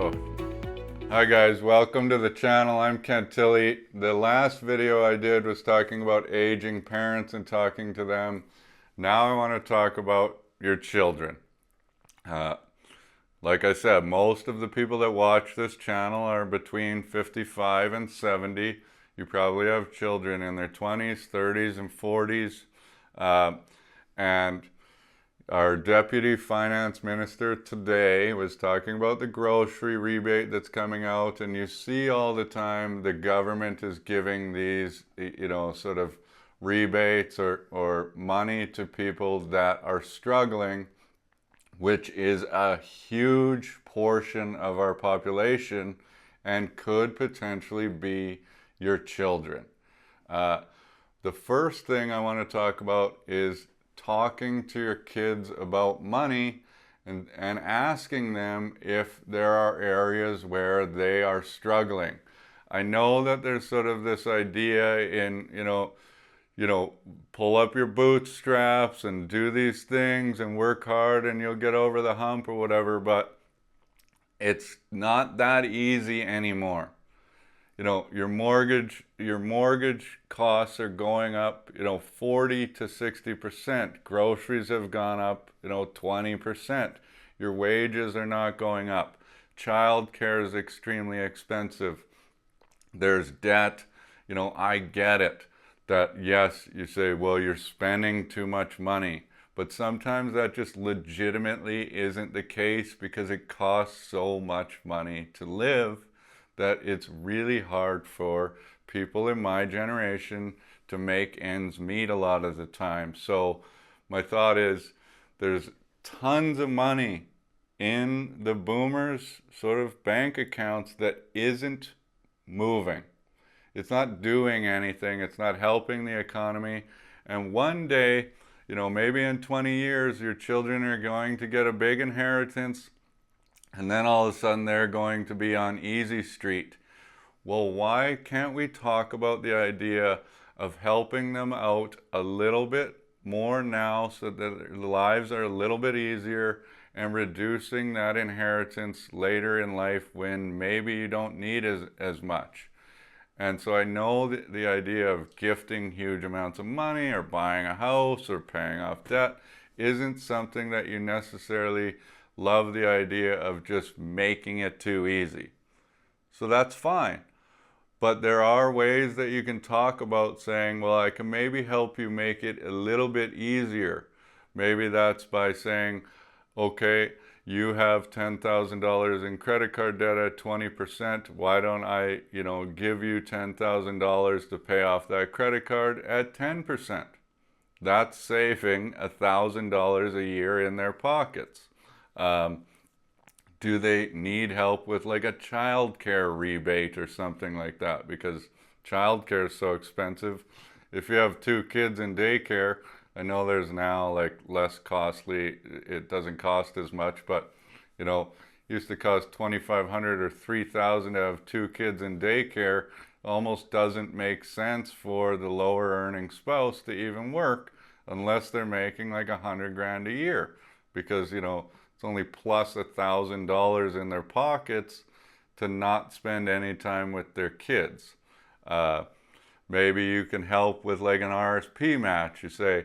Oh. Hi guys, welcome to the channel. I'm Kent Tilley. The last video I did was talking about aging parents and talking to them. Now I want to talk about your children. Like I said, most of the people that watch this channel are between 55 and 70. You probably have children in their 20s, 30s, and 40s. And our deputy finance minister today was talking about the grocery rebate that's coming out, and you see all the time the government is giving these, sort of rebates or money to people that are struggling, which is a huge portion of our population and could potentially be your children. The first thing I want to talk about is talking to your kids about money and asking them if there are areas where they are struggling. I know that there's sort of this idea in, pull up your bootstraps and do these things and work hard and you'll get over the hump or whatever, but it's not that easy anymore. Your mortgage costs are going up, 40 to 60%. Groceries have gone up, 20%. Your wages are not going up. Childcare is extremely expensive. There's debt. I get it that yes, you say, well, you're spending too much money, but sometimes that just legitimately isn't the case because it costs so much money to live that it's really hard for people in my generation to make ends meet a lot of the time. So my thought is there's tons of money in the boomers' sort of bank accounts that isn't moving. It's not doing anything. It's not helping the economy. And one day, maybe in 20 years, your children are going to get a big inheritance, and then all of a sudden they're going to be on easy street. Well, why can't we talk about the idea of helping them out a little bit more now so that their lives are a little bit easier and reducing that inheritance later in life when maybe you don't need as much? And so I know the idea of gifting huge amounts of money or buying a house or paying off debt isn't something that you necessarily love the idea of just making it too easy. So that's fine. But there are ways that you can talk about saying, well, I can maybe help you make it a little bit easier. Maybe that's by saying, okay, you have $10,000 in credit card debt at 20%. Why don't I, give you $10,000 to pay off that credit card at 10%? That's saving $1,000 a year in their pockets. Do they need help with like a child care rebate or something like that? Because child care is so expensive. If you have 2 kids in daycare, I know there's now like less costly, it doesn't cost as much, but used to cost $2,500 or $3,000 to have 2 kids in daycare. Almost doesn't make sense for the lower earning spouse to even work unless they're making like $100,000 a year, because it's only plus $1,000 in their pockets to not spend any time with their kids. Maybe you can help with like an RRSP match. You say,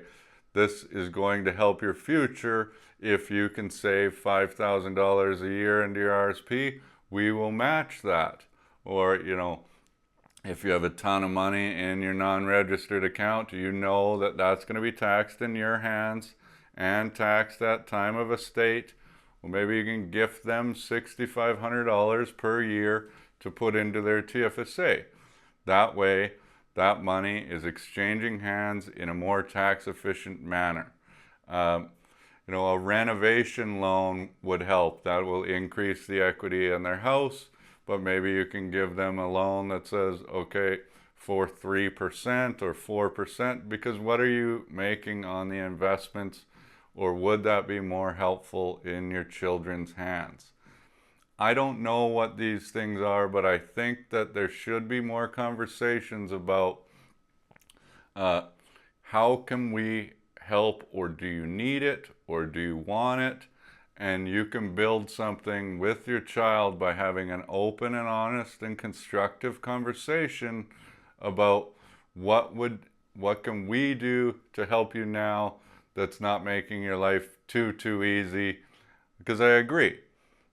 this is going to help your future. If you can save $5,000 a year into your RRSP, we will match that. Or, if you have a ton of money in your non-registered account, that that's going to be taxed in your hands and taxed at time of estate. Well, maybe you can gift them $6,500 per year to put into their TFSA. That way, that money is exchanging hands in a more tax efficient manner. A renovation loan would help. That will increase the equity in their house, but maybe you can give them a loan that says, okay, for 3% or 4%, because what are you making on the investments? Or would that be more helpful in your children's hands? I don't know what these things are, but I think that there should be more conversations about how can we help, or do you need it, or do you want it? and you can build something with your child by having an open and honest and constructive conversation about what can we do to help you now that's not making your life too easy. Because I agree,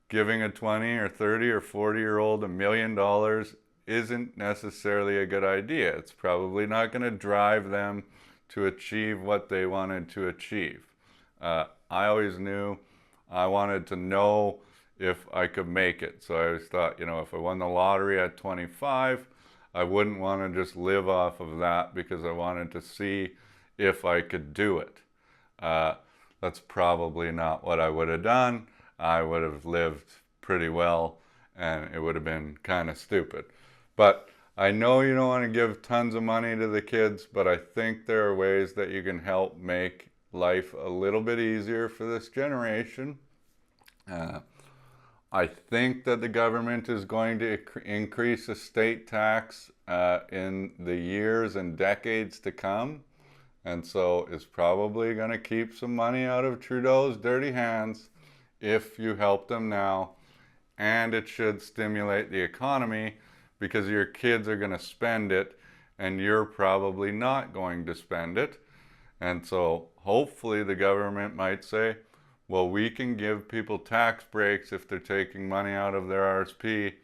giving a 20 or 30 or 40-year-old $1 million isn't necessarily a good idea. It's probably not going to drive them to achieve what they wanted to achieve. I always knew I wanted to know if I could make it. So I always thought, you know, if I won the lottery at 25, I wouldn't want to just live off of that, because I wanted to see if I could do it. That's probably not what I would have done. I would have lived pretty well, and it would have been kind of stupid. But I know you don't want to give tons of money to the kids, but I think there are ways that you can help make life a little bit easier for this generation. I think that the government is going to increase the state tax in the years and decades to come. And so it's probably going to keep some money out of Trudeau's dirty hands if you help them now. And it should stimulate the economy, because your kids are going to spend it and you're probably not going to spend it. And so hopefully the government might say, well, we can give people tax breaks if they're taking money out of their RRSP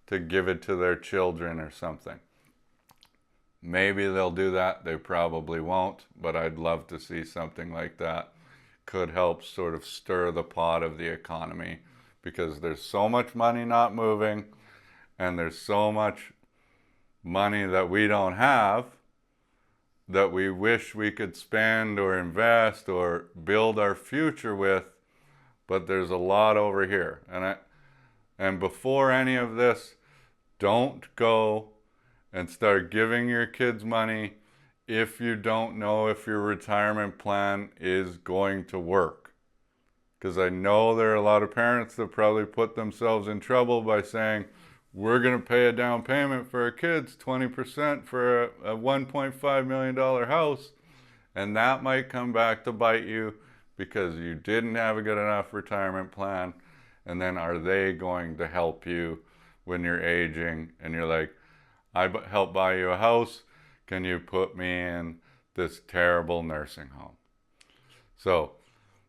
to give it to their children or something. Maybe they'll do that. They probably won't, but I'd love to see something like that. Could help sort of stir the pot of the economy, because there's so much money not moving, and there's so much money that we don't have that we wish we could spend or invest or build our future with, but there's a lot over here. And before any of this, don't go and start giving your kids money if you don't know if your retirement plan is going to work. Because I know there are a lot of parents that probably put themselves in trouble by saying, we're going to pay a down payment for our kids, 20% for a $1.5 million house. And that might come back to bite you because you didn't have a good enough retirement plan. And then are they going to help you when you're aging and you're like, I helped buy you a house. Can you put me in this terrible nursing home? So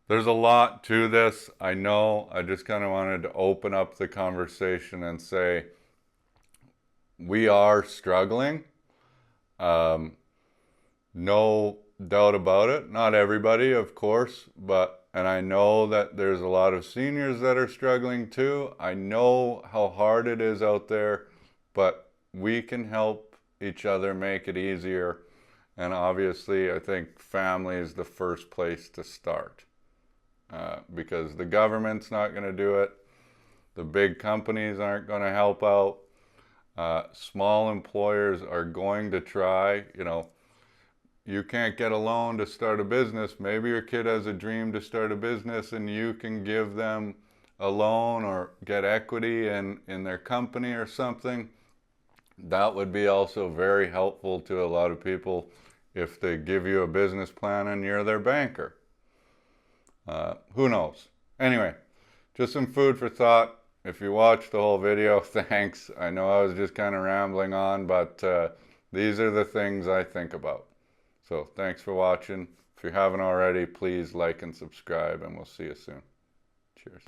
there's a lot to this. I know. I just kind of wanted to open up the conversation and say, we are struggling. No doubt about it. Not everybody, of course, and I know that there's a lot of seniors that are struggling too. I know how hard it is out there, but we can help each other make it easier. And obviously, I think family is the first place to start, because the government's not going to do it. The big companies aren't going to help out. Small employers are going to try. You know, you can't get a loan to start a business. Maybe your kid has a dream to start a business and you can give them a loan or get equity in their company or something. That would be also very helpful to a lot of people if they give you a business plan and you're their banker. Who knows? Anyway, just some food for thought. If you watched the whole video, thanks. I know I was just kind of rambling on, but these are the things I think about. So thanks for watching. If you haven't already, please like and subscribe, and we'll see you soon. Cheers.